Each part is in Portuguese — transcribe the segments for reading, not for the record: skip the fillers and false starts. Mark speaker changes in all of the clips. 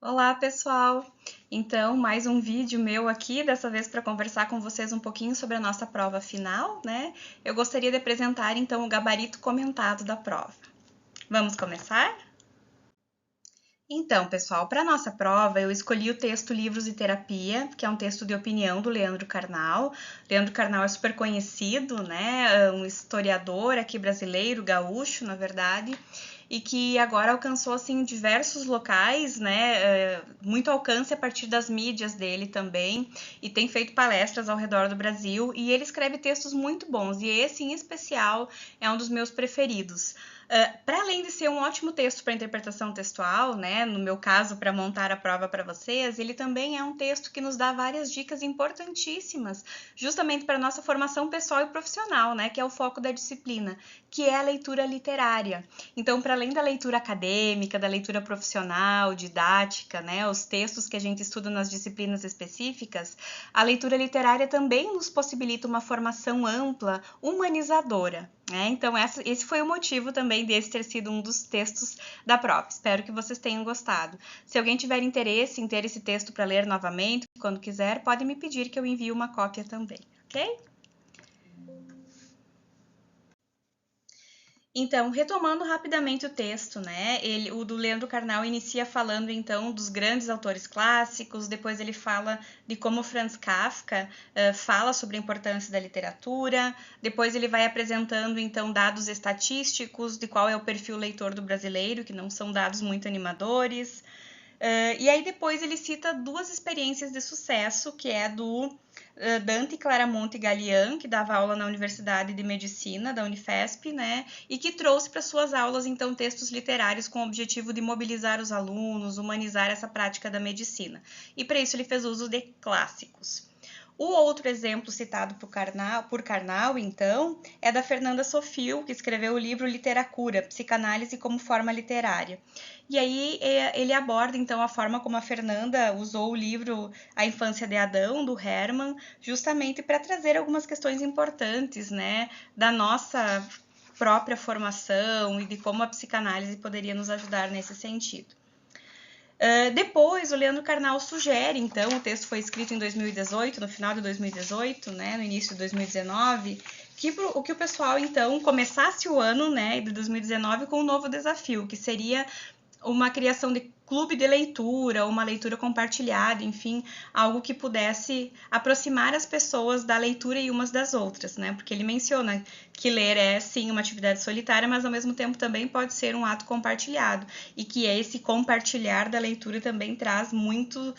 Speaker 1: Olá, pessoal! Então, mais um vídeo meu aqui, dessa vez para conversar com vocês um pouquinho sobre a nossa prova final, né? Eu gostaria de apresentar, então, o gabarito comentado da prova. Vamos começar? Então, pessoal, para a nossa prova, eu escolhi o texto Livros e Terapia, que é um texto de opinião do Leandro Carnal. Leandro Carnal é super conhecido, né? Um historiador aqui brasileiro, gaúcho, na verdade, e que agora alcançou assim diversos locais, né? Muito alcance a partir das mídias dele também, e tem feito palestras ao redor do Brasil, e ele escreve textos muito bons, e esse em especial é um dos meus preferidos. Para além de ser um ótimo texto para interpretação textual, né, no meu caso, para montar a prova para vocês, ele também é um texto que nos dá várias dicas importantíssimas, justamente para a nossa formação pessoal e profissional, né, que é o foco da disciplina, que é a leitura literária. Então, para além da leitura acadêmica, da leitura profissional, didática, né, os textos que a gente estuda nas disciplinas específicas, a leitura literária também nos possibilita uma formação ampla, humanizadora. Então, esse foi o motivo também desse ter sido um dos textos da prova. Espero que vocês tenham gostado. Se alguém tiver interesse em ter esse texto para ler novamente, quando quiser, pode me pedir que eu envie uma cópia também, ok? Então, retomando rapidamente o texto, né? O do Leandro Carnal inicia falando então dos grandes autores clássicos, depois ele fala de como Franz Kafka fala sobre a importância da literatura, depois ele vai apresentando então dados estatísticos de qual é o perfil leitor do brasileiro, que não são dados muito animadores. E aí depois ele cita duas experiências de sucesso, que é do Dante Claramonte Galian, que dava aula na Universidade de Medicina da Unifesp, né, e que trouxe para suas aulas então textos literários com o objetivo de mobilizar os alunos, humanizar essa prática da medicina. E para isso ele fez uso de clássicos. O outro exemplo citado por Karnal, então, é da Fernanda Sofil, que escreveu o livro Literacura, Psicanálise como Forma Literária. E aí ele aborda, então, a forma como a Fernanda usou o livro A Infância de Adão, do Herman, justamente para trazer algumas questões importantes, né, da nossa própria formação e de como a psicanálise poderia nos ajudar nesse sentido. Depois, o Leandro Carnal sugere, então, o texto foi escrito em 2018, no final de 2018, né, no início de 2019, que o pessoal, então, começasse o ano, né, de 2019 com um novo desafio, que seria uma criação de clube de leitura, uma leitura compartilhada, enfim, algo que pudesse aproximar as pessoas da leitura e umas das outras, né? Porque ele menciona que ler é sim uma atividade solitária, mas ao mesmo tempo também pode ser um ato compartilhado, e que esse compartilhar da leitura também traz muito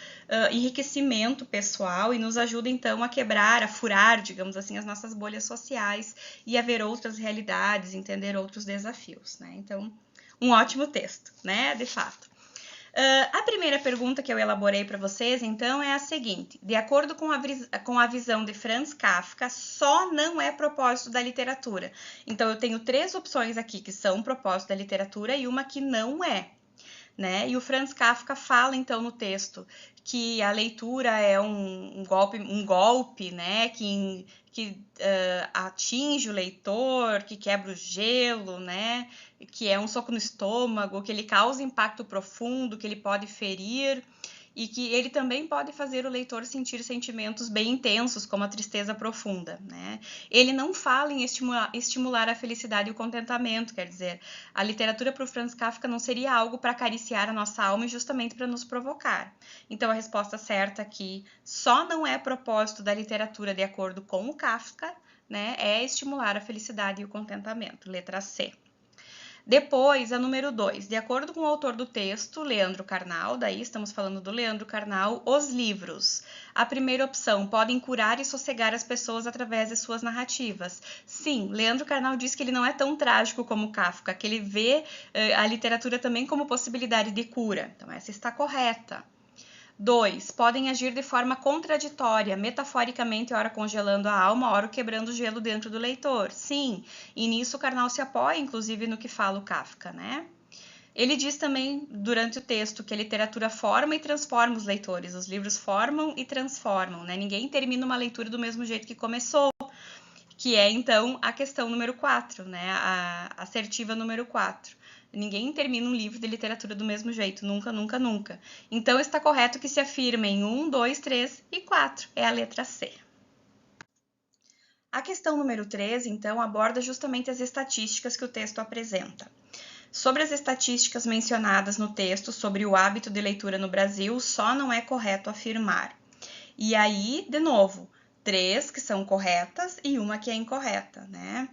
Speaker 1: enriquecimento pessoal e nos ajuda então a quebrar, a furar, digamos assim, as nossas bolhas sociais e a ver outras realidades, entender outros desafios, né? Então, um ótimo texto, né? De fato. A primeira pergunta que eu elaborei para vocês, então, é a seguinte: de acordo com a visão de Franz Kafka, só não é propósito da literatura. Então, eu tenho três opções aqui que são propósito da literatura e uma que não é. Né? E o Franz Kafka fala então no texto que a leitura é um golpe, né? Que atinge o leitor, que quebra o gelo, né? Que é um soco no estômago, que ele causa impacto profundo, que ele pode ferir e que ele também pode fazer o leitor sentir sentimentos bem intensos, como a tristeza profunda, né? Ele não fala em estimular a felicidade e o contentamento, quer dizer, a literatura para o Franz Kafka não seria algo para acariciar a nossa alma e justamente para nos provocar. Então, a resposta certa aqui só não é propósito da literatura, de acordo com o Kafka, né? É estimular a felicidade e o contentamento, letra C. Depois, a número 2. De acordo com o autor do texto, Leandro Carnal, daí estamos falando do Leandro Carnal, os livros. A primeira opção, podem curar e sossegar as pessoas através de suas narrativas. Sim, Leandro Carnal diz que ele não é tão trágico como Kafka, que ele vê a literatura também como possibilidade de cura. Então, essa está correta. 2. Podem agir de forma contraditória, metaforicamente, ora congelando a alma, ora quebrando o gelo dentro do leitor. Sim, e nisso o Karnal se apoia, inclusive, no que fala o Kafka, né? Ele diz também, durante o texto, que a literatura forma e transforma os leitores. Os livros formam e transformam, né? Ninguém termina uma leitura do mesmo jeito que começou, que é, então, a questão número 4, né? A assertiva número 4. Ninguém termina um livro de literatura do mesmo jeito, nunca, nunca, nunca. Então, está correto que se afirme em 1, 2, 3 e 4. É a letra C. A questão número 3, então, aborda justamente as estatísticas que o texto apresenta. Sobre as estatísticas mencionadas no texto sobre o hábito de leitura no Brasil, só não é correto afirmar. E aí, de novo, 3 que são corretas e uma que é incorreta, né?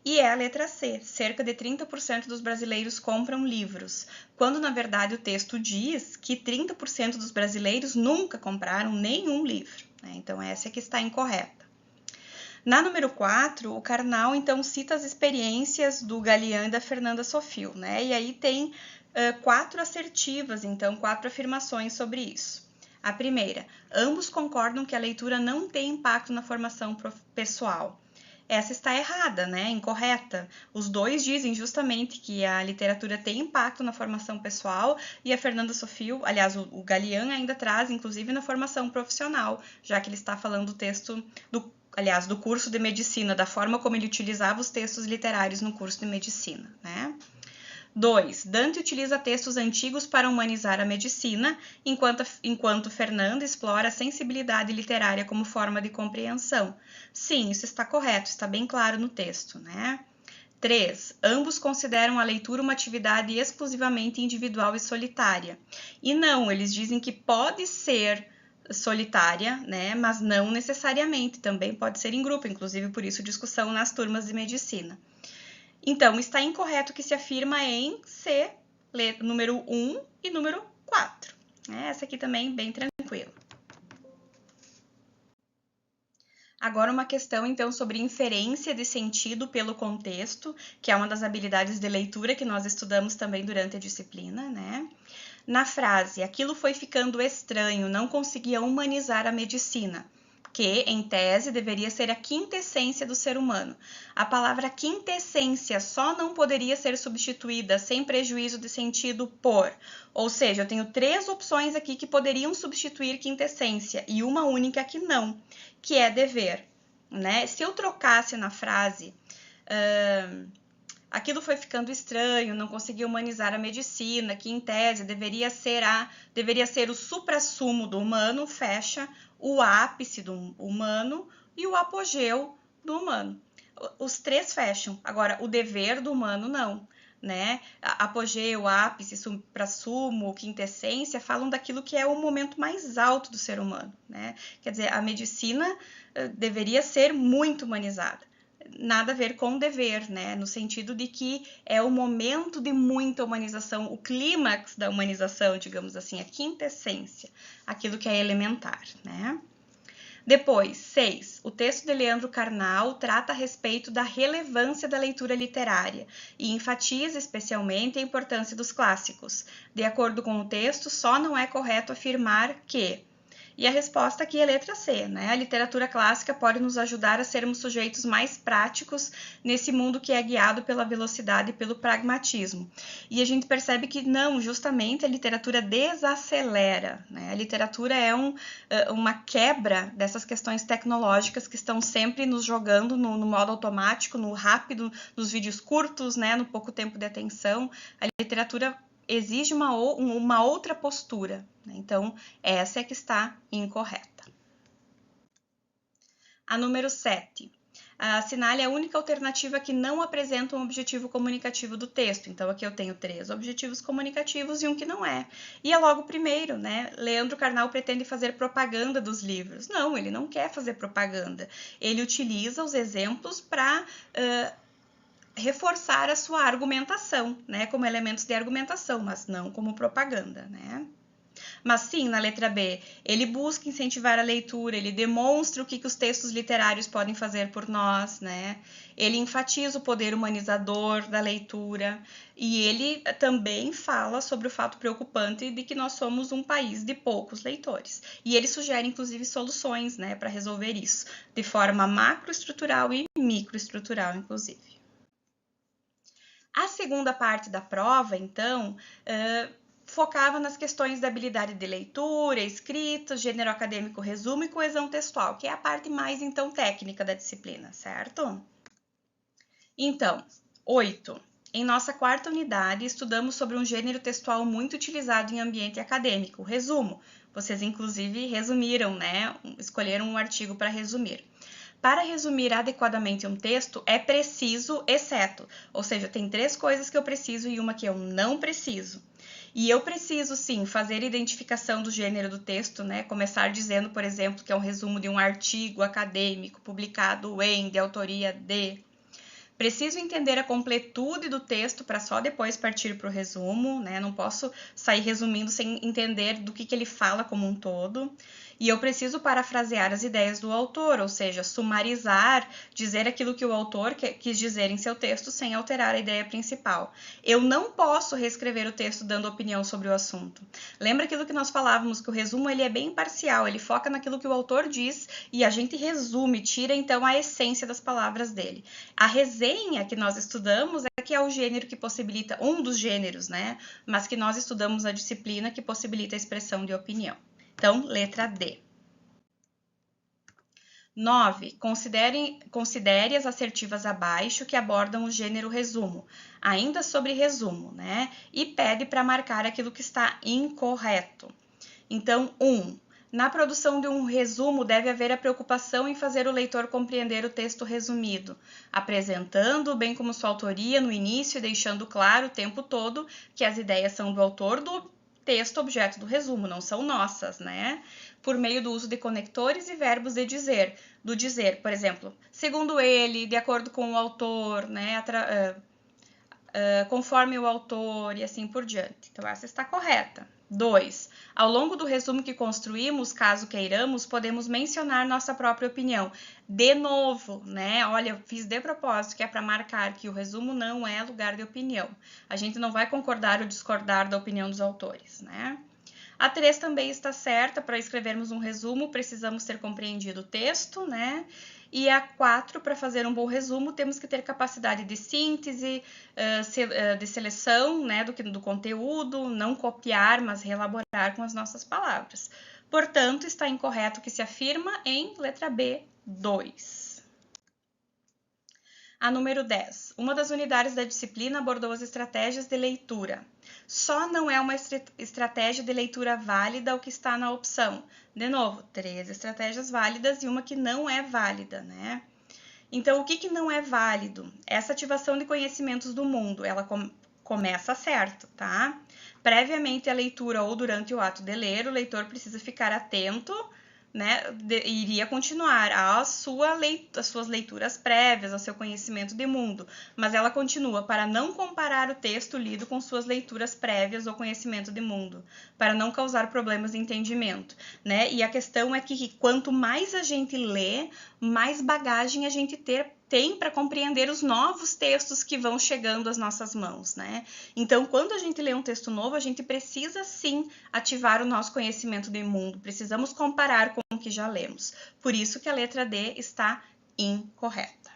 Speaker 1: E é a letra C, cerca de 30% dos brasileiros compram livros, quando na verdade o texto diz que 30% dos brasileiros nunca compraram nenhum livro, né? Então essa é que está incorreta. Na número 4, o Karnal, então, cita as experiências do Galian e da Fernanda Sofil, né? E aí tem 4 assertivas, então, 4 afirmações sobre isso. A primeira, ambos concordam que a leitura não tem impacto na formação pessoal. Essa está errada, né? Incorreta. Os dois dizem justamente que a literatura tem impacto na formação pessoal e a Fernanda Sofil, aliás, o Galian ainda traz, inclusive, na formação profissional, já que ele está falando do texto do curso de medicina, da forma como ele utilizava os textos literários no curso de medicina, né? 2. Dante utiliza textos antigos para humanizar a medicina, enquanto Fernanda explora a sensibilidade literária como forma de compreensão. Sim, isso está correto, está bem claro no texto, né? 3. Ambos consideram a leitura uma atividade exclusivamente individual e solitária. E não, eles dizem que pode ser solitária, né? Mas não necessariamente, também pode ser em grupo, inclusive por isso discussão nas turmas de medicina. Então, está incorreto que se afirma em C, número 1 e número 4. Essa aqui também bem tranquila. Agora uma questão, então, sobre inferência de sentido pelo contexto, que é uma das habilidades de leitura que nós estudamos também durante a disciplina, né? Na frase, aquilo foi ficando estranho, não conseguia humanizar a medicina, que, em tese, deveria ser a quintessência do ser humano. A palavra quintessência só não poderia ser substituída sem prejuízo de sentido por. Ou seja, eu tenho 3 opções aqui que poderiam substituir quintessência e uma única que não, que é dever, né? Se eu trocasse na frase aquilo foi ficando estranho, não conseguia humanizar a medicina, que em tese deveria ser o suprassumo do humano, fecha, o ápice do humano e o apogeu do humano. Os 3 fecham. Agora, o dever do humano não, né? Apogeu, ápice, suprassumo, quintessência falam daquilo que é o momento mais alto do ser humano, né? Quer dizer, a medicina deveria ser muito humanizada. Nada a ver com dever, né? No sentido de que é o momento de muita humanização, o clímax da humanização, digamos assim, a quintessência, aquilo que é elementar, né? Depois, 6. O texto de Leandro Carnal trata a respeito da relevância da leitura literária e enfatiza especialmente a importância dos clássicos. De acordo com o texto, só não é correto afirmar que... E a resposta aqui é letra C, né? A literatura clássica pode nos ajudar a sermos sujeitos mais práticos nesse mundo que é guiado pela velocidade e pelo pragmatismo. E a gente percebe que não, justamente a literatura desacelera, né? A literatura é uma quebra dessas questões tecnológicas que estão sempre nos jogando no modo automático, no rápido, nos vídeos curtos, né? No pouco tempo de atenção. A literatura exige uma outra postura, né? Então, essa é que está incorreta. A número 7. Assinale a única alternativa que não apresenta um objetivo comunicativo do texto. Então, aqui eu tenho 3 objetivos comunicativos e um que não é. E é logo o primeiro, né? Leandro Carnal pretende fazer propaganda dos livros. Não, ele não quer fazer propaganda. Ele utiliza os exemplos para... reforçar a sua argumentação, né, como elementos de argumentação, mas não como propaganda, né? Mas sim, na letra B, ele busca incentivar a leitura, ele demonstra o que os textos literários podem fazer por nós, né? Ele enfatiza o poder humanizador da leitura e ele também fala sobre o fato preocupante de que nós somos um país de poucos leitores. E ele sugere, inclusive, soluções, né, para resolver isso, de forma macroestrutural e microestrutural, inclusive. A segunda parte da prova, então, focava nas questões da habilidade de leitura, escrita, gênero acadêmico, resumo e coesão textual, que é a parte mais, então, técnica da disciplina, certo? Então, 8. Em nossa quarta unidade, estudamos sobre um gênero textual muito utilizado em ambiente acadêmico, o resumo. Vocês, inclusive, resumiram, né? Escolheram um artigo para resumir. Para resumir adequadamente um texto, é preciso, exceto. Ou seja, tem 3 coisas que eu preciso e uma que eu não preciso. E eu preciso, sim, fazer identificação do gênero do texto, né? Começar dizendo, por exemplo, que é um resumo de um artigo acadêmico publicado em, de autoria de. Preciso entender a completude do texto para só depois partir para o resumo, né? Não posso sair resumindo sem entender do que ele fala como um todo. E eu preciso parafrasear as ideias do autor, ou seja, sumarizar, dizer aquilo que o autor quis dizer em seu texto sem alterar a ideia principal. Eu não posso reescrever o texto dando opinião sobre o assunto. Lembra aquilo que nós falávamos, que o resumo ele é bem imparcial, ele foca naquilo que o autor diz e a gente resume, tira então a essência das palavras dele. A resenha que nós estudamos é que é o gênero que possibilita, um dos gêneros, né? Mas que nós estudamos a disciplina que possibilita a expressão de opinião. Então, letra D. 9. Considere as assertivas abaixo que abordam o gênero resumo, ainda sobre resumo, né? E pede para marcar aquilo que está incorreto. Então, 1. Na produção de um resumo, deve haver a preocupação em fazer o leitor compreender o texto resumido, apresentando, bem como sua autoria no início e deixando claro o tempo todo que as ideias são do autor do texto objeto do resumo, não são nossas, né? Por meio do uso de conectores e verbos de dizer. Do dizer, por exemplo, segundo ele, de acordo com o autor, né? Conforme o autor e assim por diante. Então, essa está correta. 2. Ao longo do resumo que construímos, caso queiramos, podemos mencionar nossa própria opinião. De novo, né? Olha, eu fiz de propósito, que é para marcar que o resumo não é lugar de opinião. A gente não vai concordar ou discordar da opinião dos autores, né? A 3 também está certa, para escrevermos um resumo, precisamos ter compreendido o texto, né? E a 4, para fazer um bom resumo, temos que ter capacidade de síntese, de seleção, né, do conteúdo, não copiar, mas reelaborar com as nossas palavras. Portanto, está incorreto o que se afirma em letra B, 2. A número 10. Uma das unidades da disciplina abordou as estratégias de leitura. Só não é uma estratégia de leitura válida o que está na opção. De novo, 3 estratégias válidas e uma que não é válida, né? Então, o que não é válido? Essa ativação de conhecimentos do mundo, ela começa certo, tá? Previamente à leitura ou durante o ato de ler, o leitor precisa ficar atento, né, iria continuar às suas leituras prévias, ao seu conhecimento de mundo, mas ela continua para não comparar o texto lido com suas leituras prévias ou conhecimento de mundo, para não causar problemas de entendimento, né? E a questão é que quanto mais a gente lê, mais bagagem a gente tem para compreender os novos textos que vão chegando às nossas mãos, né? Então, quando a gente lê um texto novo, a gente precisa sim ativar o nosso conhecimento de mundo, precisamos comparar com o que já lemos. Por isso que a letra D está incorreta.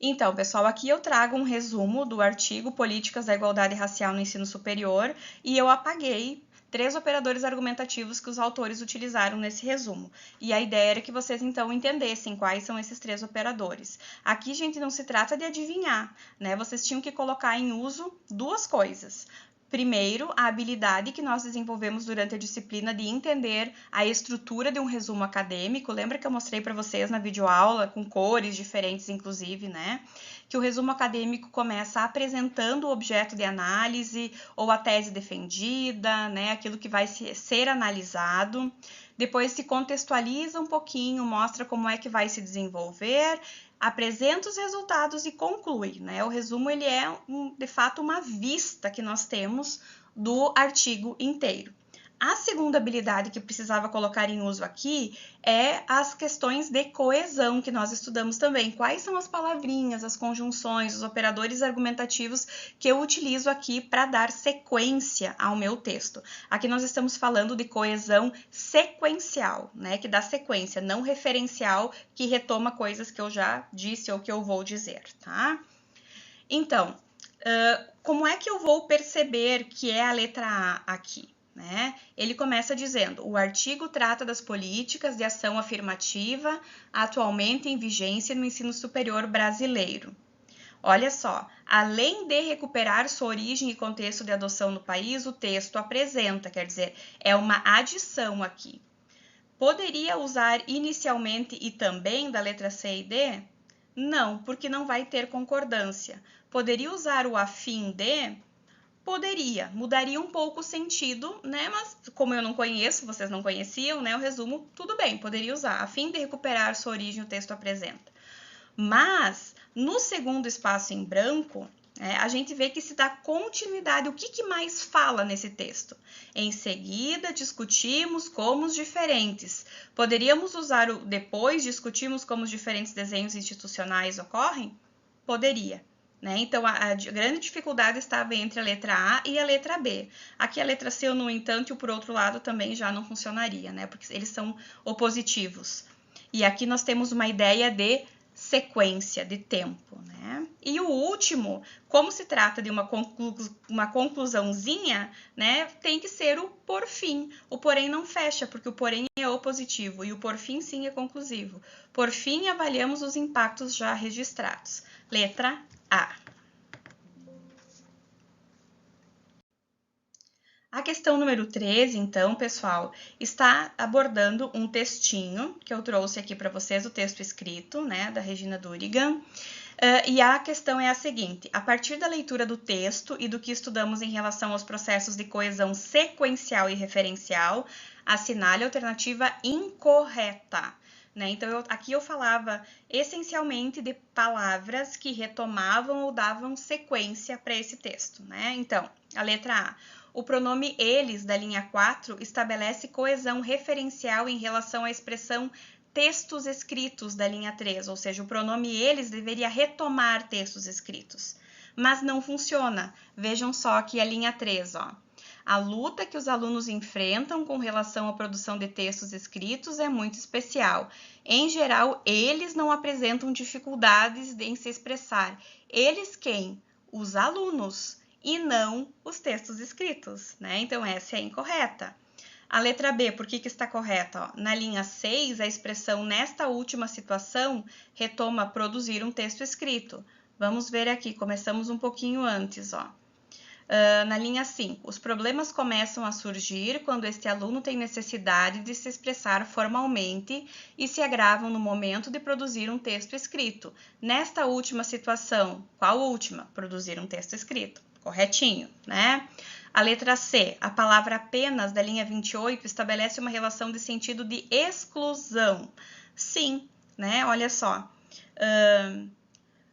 Speaker 1: Então, pessoal, aqui eu trago um resumo do artigo Políticas da Igualdade Racial no Ensino Superior e eu apaguei 3 operadores argumentativos que os autores utilizaram nesse resumo. E a ideia era que vocês, então, entendessem quais são esses 3 operadores. Aqui, gente, não se trata de adivinhar, né? Vocês tinham que colocar em uso 2 coisas. Primeiro, a habilidade que nós desenvolvemos durante a disciplina de entender a estrutura de um resumo acadêmico. Lembra que eu mostrei para vocês na videoaula, com cores diferentes, inclusive, né? Que o resumo acadêmico começa apresentando o objeto de análise ou a tese defendida, né? Aquilo que vai ser analisado. Depois se contextualiza um pouquinho, mostra como é que vai se desenvolver, apresenta os resultados e conclui, né? O resumo ele é de fato uma vista que nós temos do artigo inteiro. A segunda habilidade que precisava colocar em uso aqui é as questões de coesão que nós estudamos também. Quais são as palavrinhas, as conjunções, os operadores argumentativos que eu utilizo aqui para dar sequência ao meu texto. Aqui nós estamos falando de coesão sequencial, né? Que dá sequência, não referencial, que retoma coisas que eu já disse ou que eu vou dizer, tá? Então, como é que eu vou perceber que é a letra A aqui? né? Ele começa dizendo: o artigo trata das políticas de ação afirmativa atualmente em vigência no ensino superior brasileiro. Olha só, além de recuperar sua origem e contexto de adoção no país, o texto apresenta, quer dizer, é uma adição aqui. Poderia usar inicialmente e também da letra C e D? Não, porque não vai ter concordância. Poderia usar o a fim de? Poderia, mudaria um pouco o sentido, né? Mas como eu não conheço, vocês não conheciam, né? O resumo, tudo bem, poderia usar, a fim de recuperar sua origem, o texto apresenta. Mas, no segundo espaço em branco, a gente vê que se dá continuidade. O que mais fala nesse texto? Em seguida, discutimos como os diferentes. Poderíamos usar o depois, discutimos como os diferentes desenhos institucionais ocorrem? Poderia. Né? Então, a grande dificuldade estava entre a letra A e a letra B. Aqui a letra C, no entanto, e o por outro lado também já não funcionaria, né? Porque eles são opositivos. E aqui nós temos uma ideia de sequência, de tempo, né? E o último, como se trata de uma conclusãozinha, né? Tem que ser o por fim. O porém não fecha, porque o porém é opositivo e o por fim sim é conclusivo. Por fim, avaliamos os impactos já registrados. Letra A. A questão número 13, então, pessoal, está abordando um textinho que eu trouxe aqui para vocês, o texto escrito, né, da Regina Durigan. E a questão é a seguinte: a partir da leitura do texto e do que estudamos em relação aos processos de coesão sequencial e referencial, assinale a alternativa incorreta. Né? Então, aqui eu falava essencialmente de palavras que retomavam ou davam sequência para esse texto. Né? Então, a letra A. O pronome eles, da linha 4, estabelece coesão referencial em relação à expressão textos escritos, da linha 3, ou seja, o pronome eles deveria retomar textos escritos. Mas não funciona. Vejam só aqui a linha 3, ó. A luta que os alunos enfrentam com relação à produção de textos escritos é muito especial. Em geral, eles não apresentam dificuldades em se expressar. Eles quem? Os alunos, e não os textos escritos, né? Então, essa é incorreta. A letra B, por que está correta? Ó, na linha 6, a expressão nesta última situação retoma produzir um texto escrito. Vamos ver aqui, começamos um pouquinho antes, ó. Na linha 5, os problemas começam a surgir quando este aluno tem necessidade de se expressar formalmente e se agravam no momento de produzir um texto escrito. Nesta última situação, qual última? Produzir um texto escrito. Corretinho, né? A letra C, a palavra apenas, da linha 28, estabelece uma relação de sentido de exclusão. Sim, né? Olha só.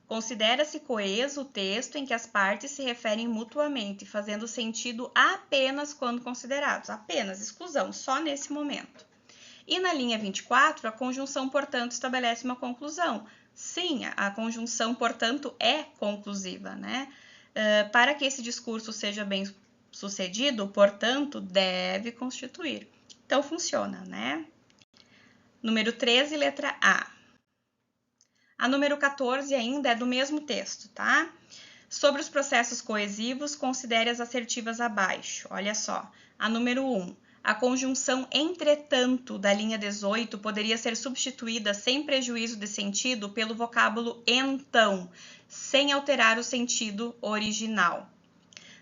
Speaker 1: Considera-se coeso o texto em que as partes se referem mutuamente, fazendo sentido apenas quando considerados. Apenas, exclusão, só nesse momento. E na linha 24, a conjunção, portanto, estabelece uma conclusão. Sim, a conjunção, portanto, é conclusiva, né? Para que esse discurso seja bem sucedido, portanto, deve constituir. Então, funciona, né? Número 13, letra A. A número 14 ainda é do mesmo texto, tá? Sobre os processos coesivos, considere as assertivas abaixo. Olha só. A número 1. A conjunção entretanto, da linha 18, poderia ser substituída sem prejuízo de sentido pelo vocábulo então, sem alterar o sentido original.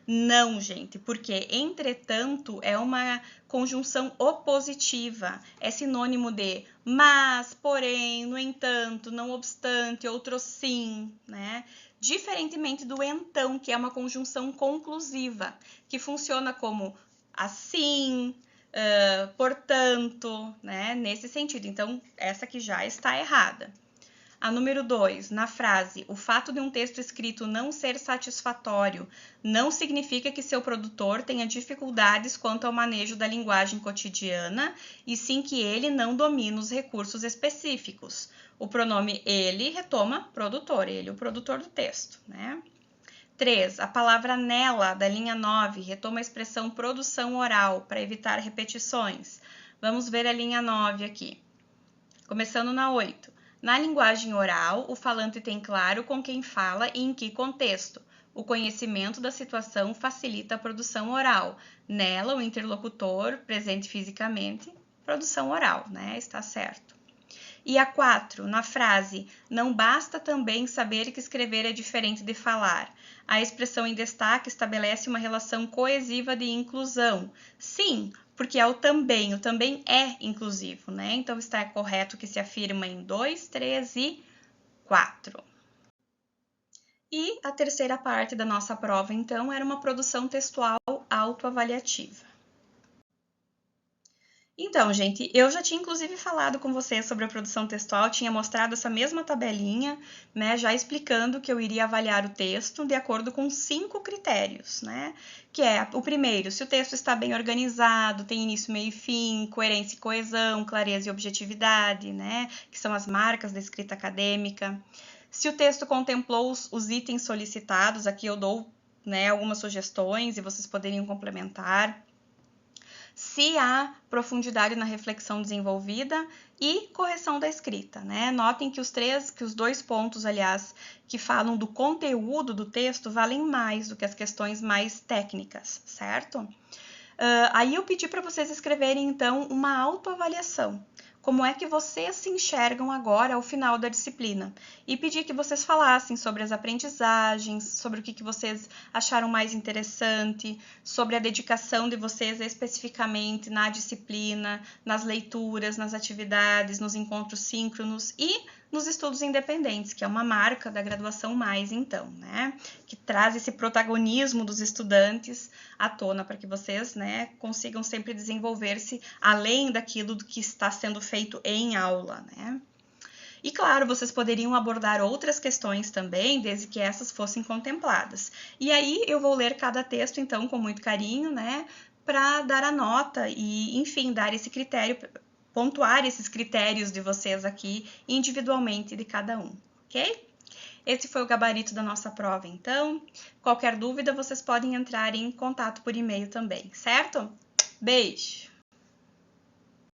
Speaker 1: Não, gente, porque entretanto é uma conjunção opositiva, é sinônimo de mas, porém, no entanto, não obstante, outro sim, né? Diferentemente do então, que é uma conjunção conclusiva, que funciona como assim, portanto, né? Nesse sentido. Então, essa aqui já está errada. A número 2, na frase, o fato de um texto escrito não ser satisfatório não significa que seu produtor tenha dificuldades quanto ao manejo da linguagem cotidiana, e sim que ele não domina os recursos específicos. O pronome ele retoma produtor, ele, o produtor do texto, né? 3. A palavra nela, da linha 9, retoma a expressão produção oral, para evitar repetições. Vamos ver a linha 9 aqui. Começando na 8. Na linguagem oral, o falante tem claro com quem fala e em que contexto. O conhecimento da situação facilita a produção oral. Nela, o interlocutor, presente fisicamente, produção oral, né? Está certo. E a 4, na frase, não basta também saber que escrever é diferente de falar. A expressão em destaque estabelece uma relação coesiva de inclusão. Sim, porque é o também é inclusivo, né? Então está correto que se afirma em 2, 3 e 4. E a terceira parte da nossa prova, então, era uma produção textual autoavaliativa. Então, gente, eu já tinha inclusive falado com vocês sobre a produção textual, tinha mostrado essa mesma tabelinha, né, já explicando que eu iria avaliar o texto de acordo com 5 critérios, né, que é o primeiro, se o texto está bem organizado, tem início, meio e fim, coerência e coesão, clareza e objetividade, né, que são as marcas da escrita acadêmica. Se o texto contemplou os itens solicitados, aqui eu dou, né, algumas sugestões e vocês poderiam complementar. Se há profundidade na reflexão desenvolvida e correção da escrita, né? Notem que os dois pontos, aliás, que falam do conteúdo do texto valem mais do que as questões mais técnicas, certo? Aí eu pedi para vocês escreverem, então, uma autoavaliação. Como é que vocês se enxergam agora ao final da disciplina? E pedi que vocês falassem sobre as aprendizagens, sobre o que vocês acharam mais interessante, sobre a dedicação de vocês especificamente na disciplina, nas leituras, nas atividades, nos encontros síncronos e nos estudos independentes, que é uma marca da graduação mais, então, né? Que traz esse protagonismo dos estudantes à tona para que vocês, né, consigam sempre desenvolver-se além daquilo que está sendo feito em aula, né? E claro, vocês poderiam abordar outras questões também, desde que essas fossem contempladas. E aí eu vou ler cada texto, então, com muito carinho, né, para dar a nota e, enfim, dar esse critério, pontuar esses critérios de vocês aqui individualmente de cada um, ok? Esse foi o gabarito da nossa prova, então. Qualquer dúvida, vocês podem entrar em contato por e-mail também, certo? Beijo!